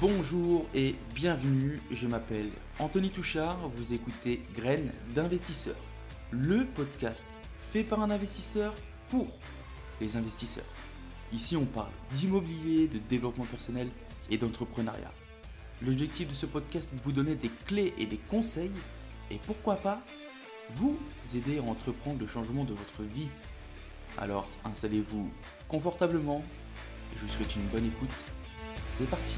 Bonjour et bienvenue, je m'appelle Anthony Touchard, vous écoutez Graines d'investisseurs, le podcast fait par un investisseur pour les investisseurs. Ici on parle d'immobilier, de développement personnel et d'entrepreneuriat. L'objectif de ce podcast est de vous donner des clés et des conseils et pourquoi pas vous aider à entreprendre le changement de votre vie. Alors installez-vous confortablement et je vous souhaite une bonne écoute. C'est parti.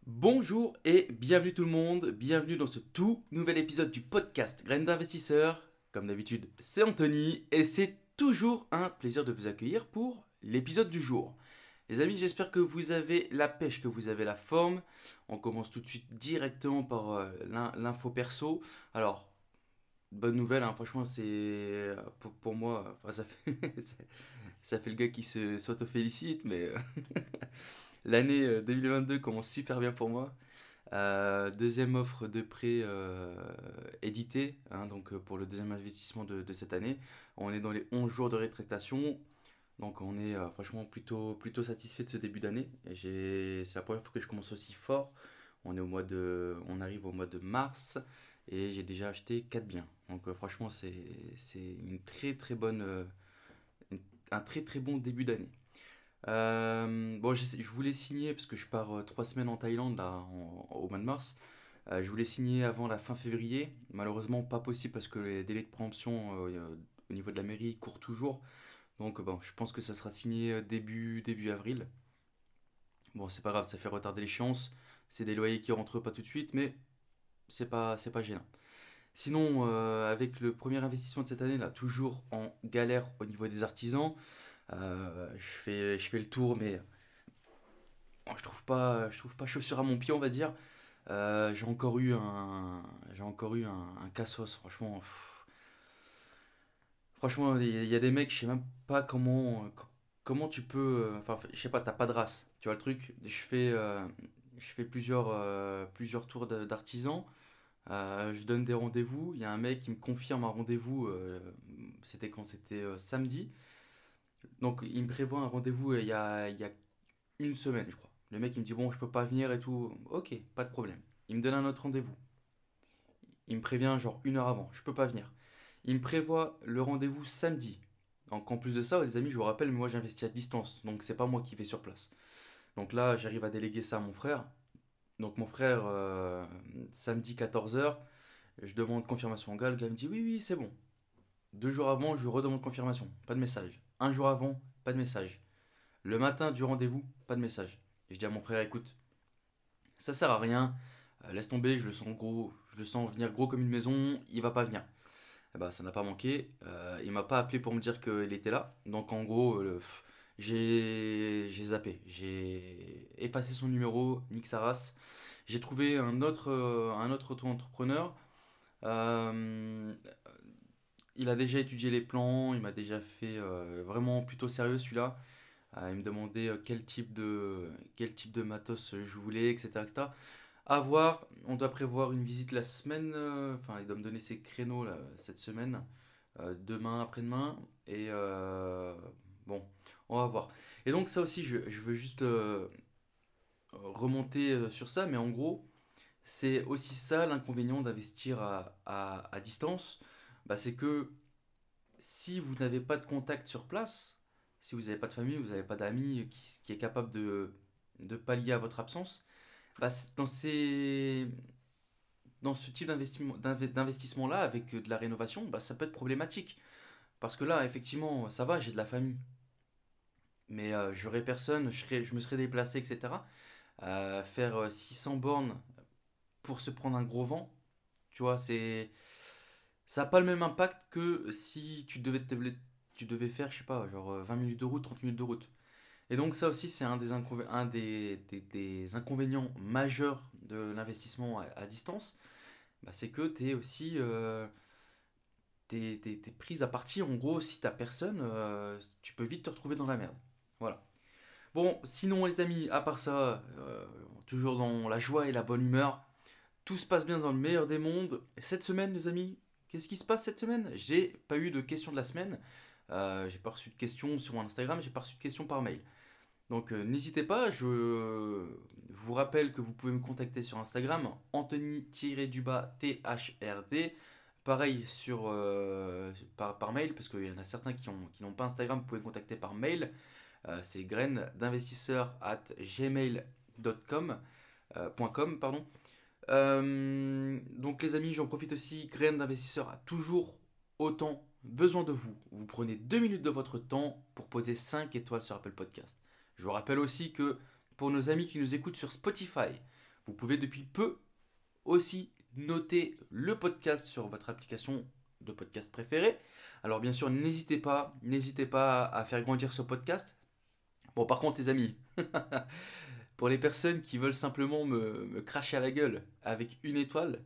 Bonjour et bienvenue tout le monde, bienvenue dans ce tout nouvel épisode du podcast Graines d'investisseurs. Comme d'habitude, c'est Anthony et c'est toujours un plaisir de vous accueillir pour l'épisode du jour. Les amis, j'espère que vous avez la pêche, que vous avez la forme. On commence tout de suite directement par l'info perso. Alors, bonne nouvelle, hein, franchement, c'est pour moi, enfin, ça fait le gars qui s'auto-félicite, mais l'année 2022 commence super bien pour moi. Deuxième offre de prêt édité, hein, donc pour le deuxième investissement de cette année. On est dans les 11 jours de rétractation, donc on est franchement plutôt satisfait de ce début d'année. C'est la première fois que je commence aussi fort. On arrive au mois de mars et j'ai déjà acheté 4 biens. Donc franchement c'est une très bonne, un très bon début d'année. Bon, je voulais signer parce que je pars 3 semaines en Thaïlande là, au mois de mars. Je voulais signer avant la fin février. Malheureusement, pas possible parce que les délais de préemption au niveau de la mairie courent toujours. Donc, bon, je pense que ça sera signé début avril. Bon, c'est pas grave, ça fait retarder l'échéance. C'est des loyers qui rentrent pas tout de suite, mais c'est pas gênant. Sinon, avec le premier investissement de cette année là, toujours en galère au niveau des artisans. Je fais le tour, mais bon, je trouve pas chaussure à mon pied, on va dire. J'ai encore eu un cassos, franchement. Franchement, il y a des mecs, je sais même pas comment tu peux. Enfin, je sais pas, t'as pas de race. Tu vois le truc? Je fais plusieurs tours d'artisans. Je donne des rendez-vous. Il y a un mec qui me confirme un rendez-vous. C'était quand? C'était samedi. Donc, il me prévoit un rendez-vous il y a une semaine, je crois. Le mec, il me dit, bon, je peux pas venir et tout. Ok, pas de problème. Il me donne un autre rendez-vous. Il me prévient genre 1 heure avant, je peux pas venir. Il me prévoit le rendez-vous samedi. Donc en plus de ça, les amis, je vous rappelle, mais moi j'investis à distance, donc c'est pas moi qui vais sur place. Donc là, j'arrive à déléguer ça à mon frère. Donc mon frère, samedi 14 h, je demande confirmation au gars, le gars me dit oui, oui, c'est bon. 2 jours avant, je redemande confirmation, pas de message. Un jour avant, pas de message. Le matin du rendez-vous, pas de message. Et je dis à mon frère, écoute, ça sert à rien, laisse tomber, je le sens venir gros comme une maison, il va pas venir. Eh ben, ça n'a pas manqué, il m'a pas appelé pour me dire qu'il était là, donc en gros, j'ai zappé, j'ai effacé son numéro, nique sa race. J'ai trouvé un autre auto-entrepreneur. Euh, il a déjà étudié les plans, il m'a déjà fait vraiment plutôt sérieux celui-là. Il me demandait quel type de matos je voulais, etc., etc. À voir, on doit prévoir une visite la semaine, enfin il doit me donner ses créneaux là, cette semaine, demain, après-demain, et bon, on va voir. Et donc ça aussi, je veux juste remonter sur ça, mais en gros, c'est aussi ça l'inconvénient d'investir à distance, bah, c'est que si vous n'avez pas de contact sur place, si vous n'avez pas de famille, vous n'avez pas d'amis qui est capable de pallier à votre absence, bah, dans ce type d'investissement-là, avec de la rénovation, bah, ça peut être problématique. Parce que là, effectivement, ça va, j'ai de la famille. Mais j'aurais personne, je me serais déplacé, etc. Faire 600 bornes pour se prendre un gros vent, tu vois, ça n'a pas le même impact que si tu devais faire, je sais pas, genre 20 minutes de route, 30 minutes de route. Et donc ça aussi, c'est un des inconvénients majeurs de l'investissement à distance. Bah, c'est que t'es prise à partir. En gros, si t'as personne, tu peux vite te retrouver dans la merde. Voilà. Bon, sinon les amis, à part ça, toujours dans la joie et la bonne humeur, tout se passe bien dans le meilleur des mondes. Cette semaine, les amis, qu'est-ce qui se passe cette semaine? J'ai pas eu de question de la semaine. J'ai pas reçu de questions sur mon Instagram, j'ai pas reçu de questions par mail. Donc n'hésitez pas, je vous rappelle que vous pouvez me contacter sur Instagram, Anthony-du-bas THRD. Pareil par mail, parce qu'il y en a certains qui n'ont pas Instagram, vous pouvez me contacter par mail. C'est graines d'investisseur@gmail.com. .com, pardon. Donc les amis, j'en profite aussi, Graines d'investisseur a toujours autant besoin de vous. Vous prenez 2 minutes de votre temps pour poser 5 étoiles sur Apple Podcast. Je vous rappelle aussi que pour nos amis qui nous écoutent sur Spotify, vous pouvez depuis peu aussi noter le podcast sur votre application de podcast préférée. Alors bien sûr, n'hésitez pas à faire grandir ce podcast. Bon, par contre les amis, pour les personnes qui veulent simplement me cracher à la gueule avec une étoile,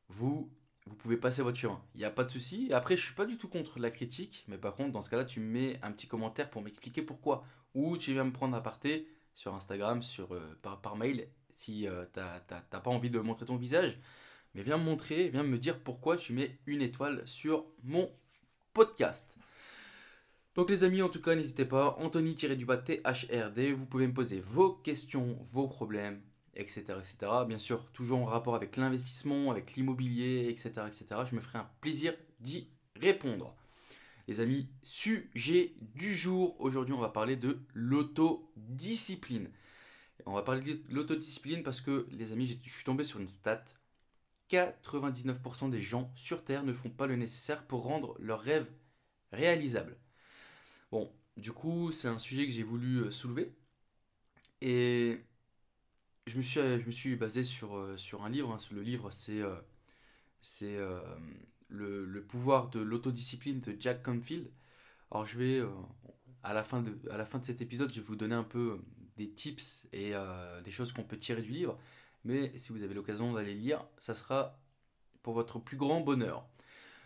vous pouvez passer votre chemin. Il n'y a pas de souci. Après, je suis pas du tout contre la critique, mais par contre, dans ce cas-là, tu me mets un petit commentaire pour m'expliquer pourquoi. Ou tu viens me prendre à parté sur Instagram, par mail, si t'as pas envie de montrer ton visage. Mais viens me montrer, viens me dire pourquoi tu mets une étoile sur mon podcast. Donc les amis, en tout cas, n'hésitez pas, Anthony-du-bas THRD, vous pouvez me poser vos questions, vos problèmes, etc., etc. Bien sûr, toujours en rapport avec l'investissement, avec l'immobilier, etc., etc. Je me ferai un plaisir d'y répondre. Les amis, sujet du jour. Aujourd'hui, on va parler de l'autodiscipline. On va parler de l'autodiscipline parce que, les amis, je suis tombé sur une stat. 99% des gens sur Terre ne font pas le nécessaire pour rendre leurs rêves réalisables. Bon, du coup, c'est un sujet que j'ai voulu soulever. Et je me suis basé sur un livre, hein. Le livre, c'est le pouvoir de l'autodiscipline de Jack Canfield. Alors, à la fin de cet épisode, je vais vous donner un peu des tips et des choses qu'on peut tirer du livre. Mais si vous avez l'occasion d'aller lire, ça sera pour votre plus grand bonheur.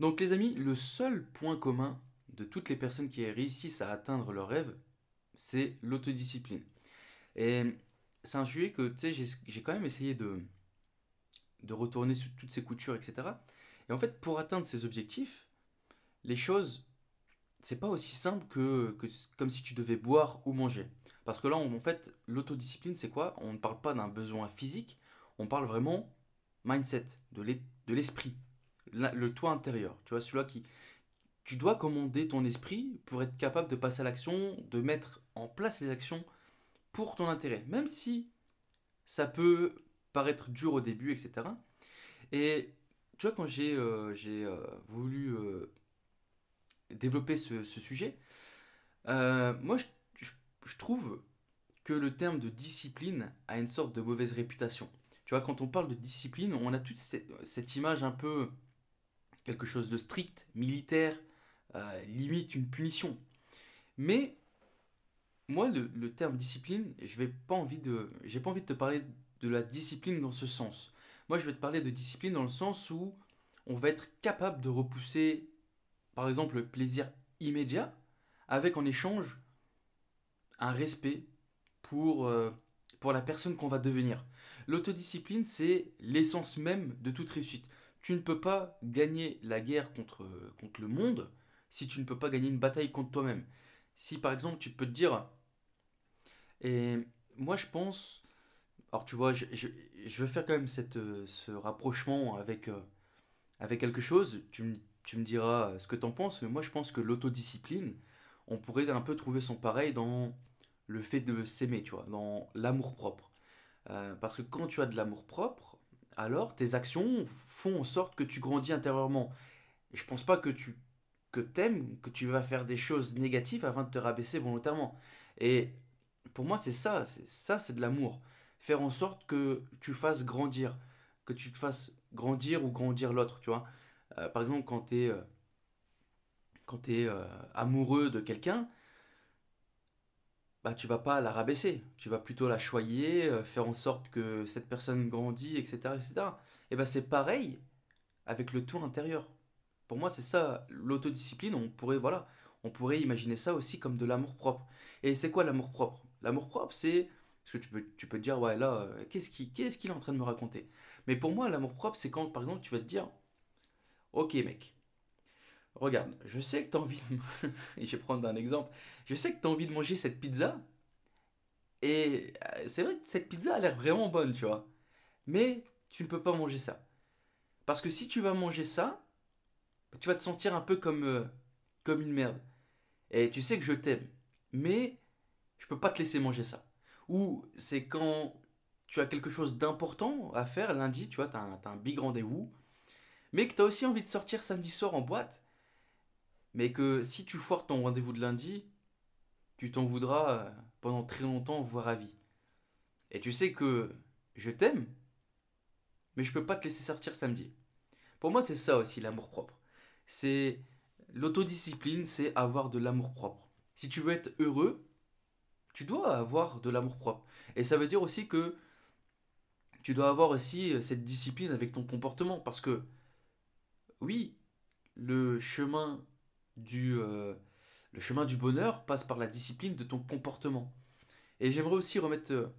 Donc, les amis, le seul point commun de toutes les personnes qui réussissent à atteindre leurs rêves, c'est l'autodiscipline. Et c'est un sujet que, tu sais, j'ai quand même essayé de retourner sur toutes ces coutures, etc. Et en fait, pour atteindre ces objectifs, les choses, c'est pas aussi simple que comme si tu devais boire ou manger. Parce que là, en fait, l'autodiscipline, c'est quoi? On ne parle pas d'un besoin physique, on parle vraiment mindset, de l'esprit, le toi intérieur. Tu vois, celui-là qui... Tu dois commander ton esprit pour être capable de passer à l'action, de mettre en place les actions pour ton intérêt. Même si ça peut paraître dur au début, etc. Et tu vois, quand j'ai voulu développer ce sujet, moi, je- je trouve que le terme de discipline a une sorte de mauvaise réputation. Tu vois, quand on parle de discipline, on a toute cette image un peu quelque chose de strict, militaire, limite une punition. Mais moi, le terme discipline, j'ai pas envie de te parler de la discipline dans ce sens. Moi, je vais te parler de discipline dans le sens où on va être capable de repousser, par exemple, le plaisir immédiat, avec en échange un respect pour la personne qu'on va devenir. L'autodiscipline, c'est l'essence même de toute réussite. Tu ne peux pas gagner la guerre contre le monde si tu ne peux pas gagner une bataille contre toi-même. Si par exemple tu peux te dire, et moi je pense, alors tu vois, je veux faire quand même ce rapprochement avec quelque chose, tu me diras ce que tu en penses, mais moi je pense que l'autodiscipline, on pourrait un peu trouver son pareil dans le fait de s'aimer, tu vois, dans l'amour-propre. Parce que quand tu as de l'amour-propre, alors tes actions font en sorte que tu grandis intérieurement. Et je pense pas que t'aimes, que tu vas faire des choses négatives afin de te rabaisser volontairement. Et pour moi, c'est de l'amour. Faire en sorte que tu fasses grandir, que tu te fasses grandir ou grandir l'autre, tu vois. Par exemple, quand t'es amoureux de quelqu'un, bah, tu vas pas la rabaisser, tu vas plutôt la choyer, faire en sorte que cette personne grandit, etc., etc. Et cetera. Et bah, c'est pareil avec le tour intérieur. Pour moi, c'est ça, l'autodiscipline, on pourrait imaginer ça aussi comme de l'amour-propre. Et c'est quoi l'amour-propre? L'amour-propre, c'est... Parce que tu peux te dire, ouais, là, qu'est-ce qu'il est en train de me raconter? Mais pour moi, l'amour-propre, c'est quand, par exemple, tu vas te dire, ok, mec, Regarde, je sais que tu as envie de... je vais prendre un exemple. Je sais que tu as envie de manger cette pizza, et c'est vrai que cette pizza a l'air vraiment bonne, tu vois. Mais tu ne peux pas manger ça. Parce que si tu vas manger ça, tu vas te sentir un peu comme une merde. Et tu sais que je t'aime. Mais je peux pas te laisser manger ça. Ou c'est quand tu as quelque chose d'important à faire lundi, tu vois, t'as un big rendez-vous, mais que tu as aussi envie de sortir samedi soir en boîte, mais que si tu foires ton rendez-vous de lundi, tu t'en voudras pendant très longtemps, voire à vie. Et tu sais que je t'aime, mais je peux pas te laisser sortir samedi. Pour moi, c'est ça aussi l'amour-propre. C'est l'autodiscipline, c'est avoir de l'amour-propre. Si tu veux être heureux, tu dois avoir de l'amour-propre. Et ça veut dire aussi que tu dois avoir aussi cette discipline avec ton comportement. Parce que oui, le chemin du, euh, le chemin du bonheur passe par la discipline de ton comportement. Et j'aimerais aussi remettre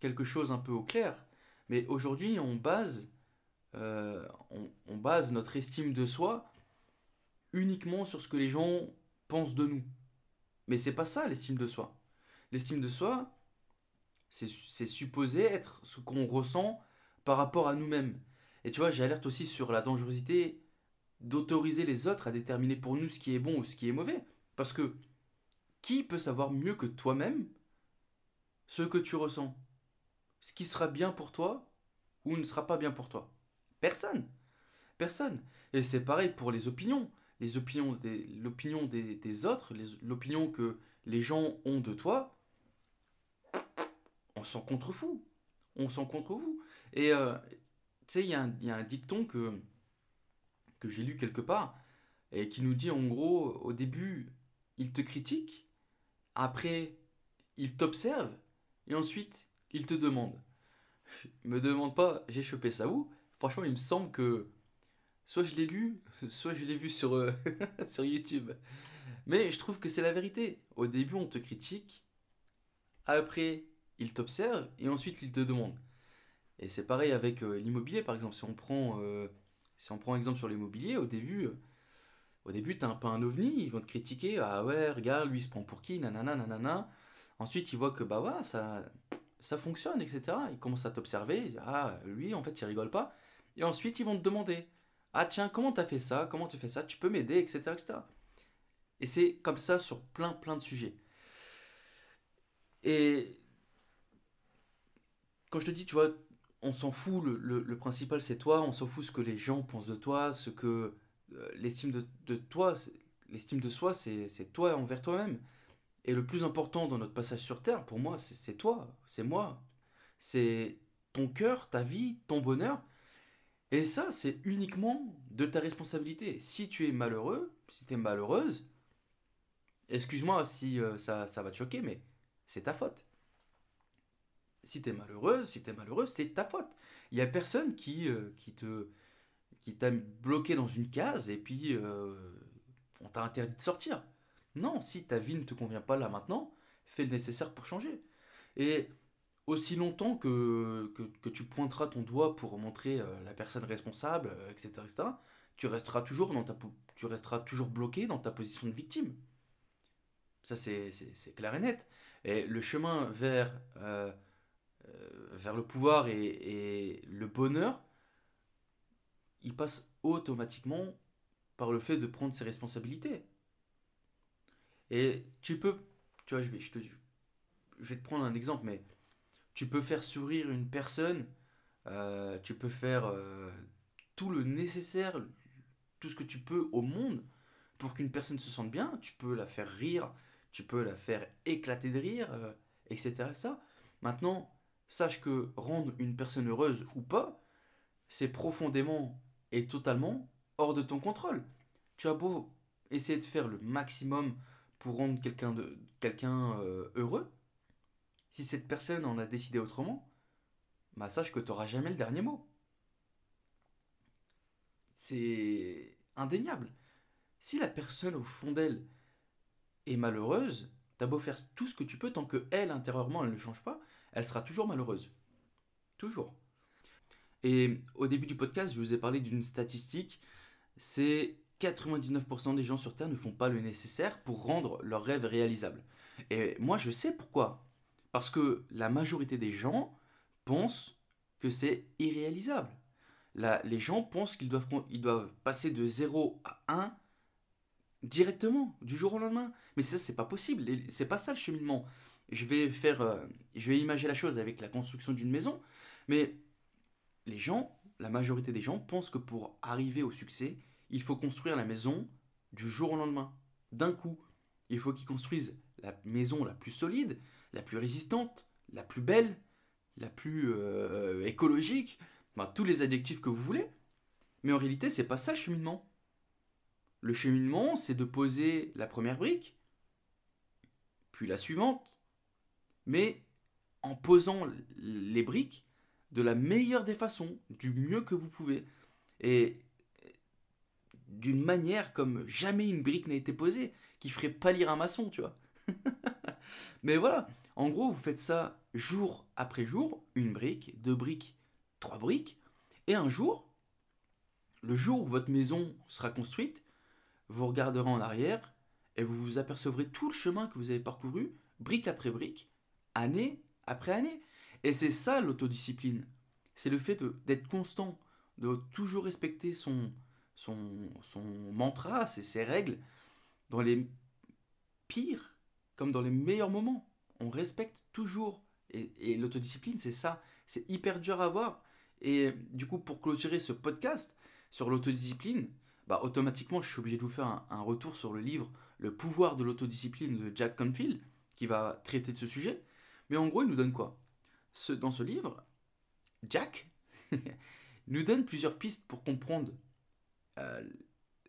quelque chose un peu au clair. Mais aujourd'hui, on base notre estime de soi uniquement sur ce que les gens pensent de nous. Mais c'est pas ça l'estime de soi. L'estime de soi, c'est supposé être ce qu'on ressent par rapport à nous-mêmes. Et tu vois, j'alerte aussi sur la dangerosité d'autoriser les autres à déterminer pour nous ce qui est bon ou ce qui est mauvais. Parce que qui peut savoir mieux que toi-même ce que tu ressens? Ce qui sera bien pour toi ou ne sera pas bien pour toi? Personne. Personne. Et c'est pareil pour les opinions. L'opinion des autres, l'opinion que les gens ont de toi, on s'en contrefout. On s'en contrefout. Et tu sais, il y a un dicton que j'ai lu quelque part et qui nous dit en gros, au début, il te critique, après, il t'observe et ensuite, il te demande. Me demande pas, j'ai chopé ça où? Franchement, il me semble que soit je l'ai lu, soit je l'ai vu sur YouTube. Mais je trouve que c'est la vérité. Au début, on te critique, après, il t'observe et ensuite, il te demande. Et c'est pareil avec l'immobilier, par exemple. Si on prend exemple sur l'immobilier, au début, t'es un peu un ovni, ils vont te critiquer. Ah ouais, regarde, lui, il se prend pour qui, nanana, nanana. Ensuite, ils voient que bah ouais, ça fonctionne, etc. Ils commencent à t'observer. Ah, lui, en fait, il rigole pas. Et ensuite, ils vont te demander, ah tiens, comment t'as fait ça? Comment tu fais ça? Tu peux m'aider, etc., etc. Et c'est comme ça sur plein, plein de sujets. Et quand je te dis, tu vois, on s'en fout, le principal c'est toi, on s'en fout ce que les gens pensent de toi, ce que l'estime de toi, l'estime de soi, c'est toi envers toi-même. Et le plus important dans notre passage sur Terre, pour moi, c'est toi, c'est moi, c'est ton cœur, ta vie, ton bonheur. Et ça, c'est uniquement de ta responsabilité. Si tu es malheureux, si tu es malheureuse, excuse-moi si ça va te choquer, mais c'est ta faute. Si tu es malheureuse, si tu es malheureux, c'est ta faute. Il y a personne qui t'a bloqué dans une case et puis on t'a interdit de sortir. Non, si ta vie ne te convient pas là maintenant, fais le nécessaire pour changer. Et aussi longtemps que tu pointeras ton doigt pour montrer la personne responsable, etc., etc., tu resteras toujours bloqué dans ta position de victime. Ça, c'est clair et net. Et le chemin vers le pouvoir et le bonheur, il passe automatiquement par le fait de prendre ses responsabilités. Et tu vois, je vais te prendre un exemple, mais tu peux faire sourire une personne, tu peux faire tout le nécessaire, tout ce que tu peux au monde pour qu'une personne se sente bien. Tu peux la faire rire, tu peux la faire éclater de rire, etc., etc. Maintenant, sache que rendre une personne heureuse ou pas, c'est profondément et totalement hors de ton contrôle. Tu as beau essayer de faire le maximum pour rendre quelqu'un heureux, si cette personne en a décidé autrement, bah sache que tu n'auras jamais le dernier mot. C'est indéniable. Si la personne au fond d'elle est malheureuse, t'as beau faire tout ce que tu peux, tant que elle, intérieurement, elle ne change pas, elle sera toujours malheureuse. Toujours. Et au début du podcast, je vous ai parlé d'une statistique, c'est 99% des gens sur Terre ne font pas le nécessaire pour rendre leurs rêves réalisables. Et moi, je sais pourquoi. Parce que la majorité des gens pensent que c'est irréalisable. Les gens pensent ils doivent passer de 0 à 1 directement, du jour au lendemain. Mais ça, c'est pas possible. C'est pas ça le cheminement. Je vais imager la chose avec la construction d'une maison, mais la majorité des gens pensent que pour arriver au succès, il faut construire la maison du jour au lendemain, d'un coup. Il faut qu'ils construisent la maison la plus solide, la plus résistante, la plus belle, la plus écologique, bah, tous les adjectifs que vous voulez. Mais en réalité, c'est pas ça le cheminement. Le cheminement, c'est de poser la première brique, puis la suivante, mais en posant les briques de la meilleure des façons, du mieux que vous pouvez. Et d'une manière comme jamais une brique n'a été posée, qui ferait pâlir un maçon, tu vois. Mais voilà, en gros, vous faites ça jour après jour, une brique, deux briques, trois briques, et un jour, le jour où votre maison sera construite, vous regarderez en arrière et vous vous apercevrez tout le chemin que vous avez parcouru, brique après brique, année après année. Et c'est ça l'autodiscipline. C'est le fait d'être constant, de toujours respecter son mantra, ses règles, dans les pires comme dans les meilleurs moments. On respecte toujours. Et l'autodiscipline, c'est ça. C'est hyper dur à avoir. Et du coup, pour clôturer ce podcast sur l'autodiscipline, bah, automatiquement, je suis obligé de vous faire un retour sur le livre Le pouvoir de l'autodiscipline de Jack Canfield, qui va traiter de ce sujet. Mais en gros, il nous donne quoi? Dans ce livre, Jack nous donne plusieurs pistes pour comprendre euh,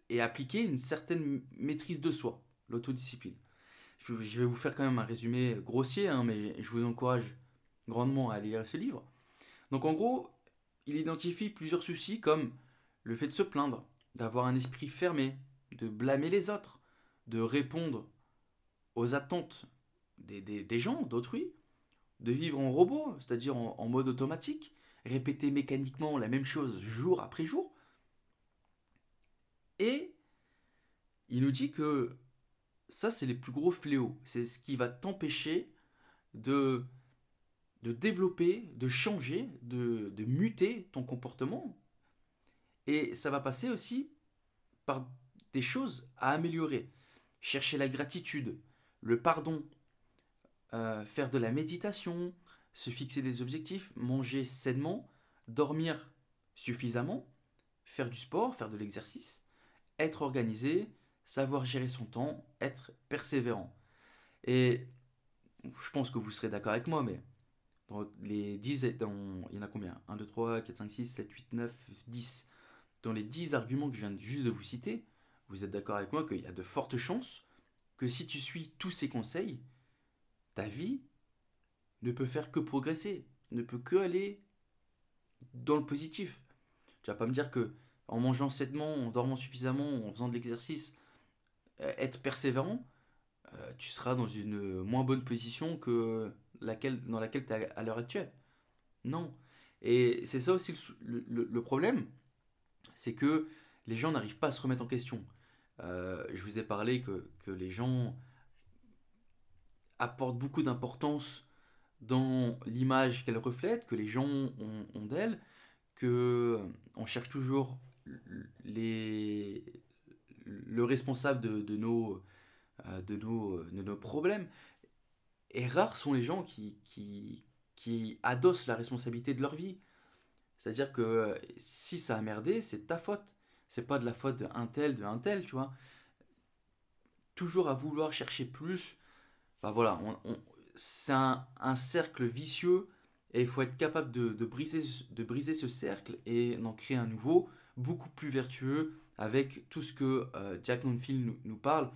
et appliquer une certaine maîtrise de soi, l'autodiscipline. Je vais vous faire quand même un résumé grossier, hein, mais je vous encourage grandement à aller lire ce livre. Donc en gros, il identifie plusieurs soucis comme le fait de se plaindre, d'avoir un esprit fermé, de blâmer les autres, de répondre aux attentes des gens, d'autrui, de vivre en robot, c'est-à-dire en mode automatique, répéter mécaniquement la même chose jour après jour. Et il nous dit que ça, c'est les plus gros fléaux. C'est ce qui va t'empêcher de, de développer, de changer, de muter ton comportement. Et ça va passer aussi par des choses à améliorer. Chercher la gratitude, le pardon, faire de la méditation, se fixer des objectifs, manger sainement, dormir suffisamment, faire du sport, faire de l'exercice, être organisé, savoir gérer son temps, être persévérant. Et je pense que vous serez d'accord avec moi, mais il y en a combien? 1, 2, 3, 4, 5, 6, 7, 8, 9, 10. Dans les 10 arguments que je viens juste de vous citer, vous êtes d'accord avec moi qu'il y a de fortes chances que si tu suis tous ces conseils, ta vie ne peut faire que progresser, ne peut que aller dans le positif. Tu vas pas me dire que en mangeant sainement, en dormant suffisamment, en faisant de l'exercice, être persévérant, tu seras dans une moins bonne position que dans laquelle tu es à l'heure actuelle. Non. Et c'est ça aussi le problème, c'est que les gens n'arrivent pas à se remettre en question. Je vous ai parlé que les gens apportent beaucoup d'importance dans l'image qu'elles reflètent, que les gens ont d'elles, que on cherche toujours les, le responsable de nos problèmes. Et rares sont les gens qui adossent la responsabilité de leur vie. C'est-à-dire que si ça a merdé, c'est ta faute. C'est pas de la faute de un tel, tu vois. Toujours à vouloir chercher plus. Bah voilà, c'est un cercle vicieux et il faut être capable de briser ce cercle et d'en créer un nouveau, beaucoup plus vertueux, avec tout ce que Jack Canfield nous parle,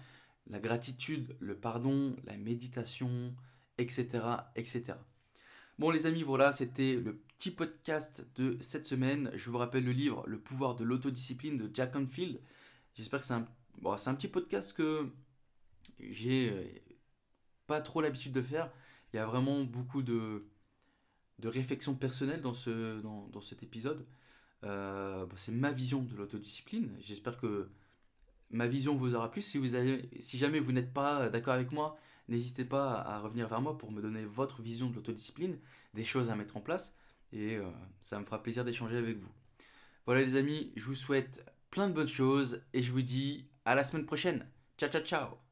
la gratitude, le pardon, la méditation, etc., etc. Bon les amis, voilà, c'était le petit podcast de cette semaine. Je vous rappelle le livre Le pouvoir de l'autodiscipline de Jack Canfield. J'espère que c'est un petit podcast que j'ai pas trop l'habitude de faire. Il y a vraiment beaucoup de réflexion personnelle dans cet épisode. Bon, c'est ma vision de l'autodiscipline. J'espère que ma vision vous aura plu. Si jamais vous n'êtes pas d'accord avec moi, n'hésitez pas à revenir vers moi pour me donner votre vision de l'autodiscipline, des choses à mettre en place, et ça me fera plaisir d'échanger avec vous. Voilà les amis, je vous souhaite plein de bonnes choses et je vous dis à la semaine prochaine. Ciao ciao ciao.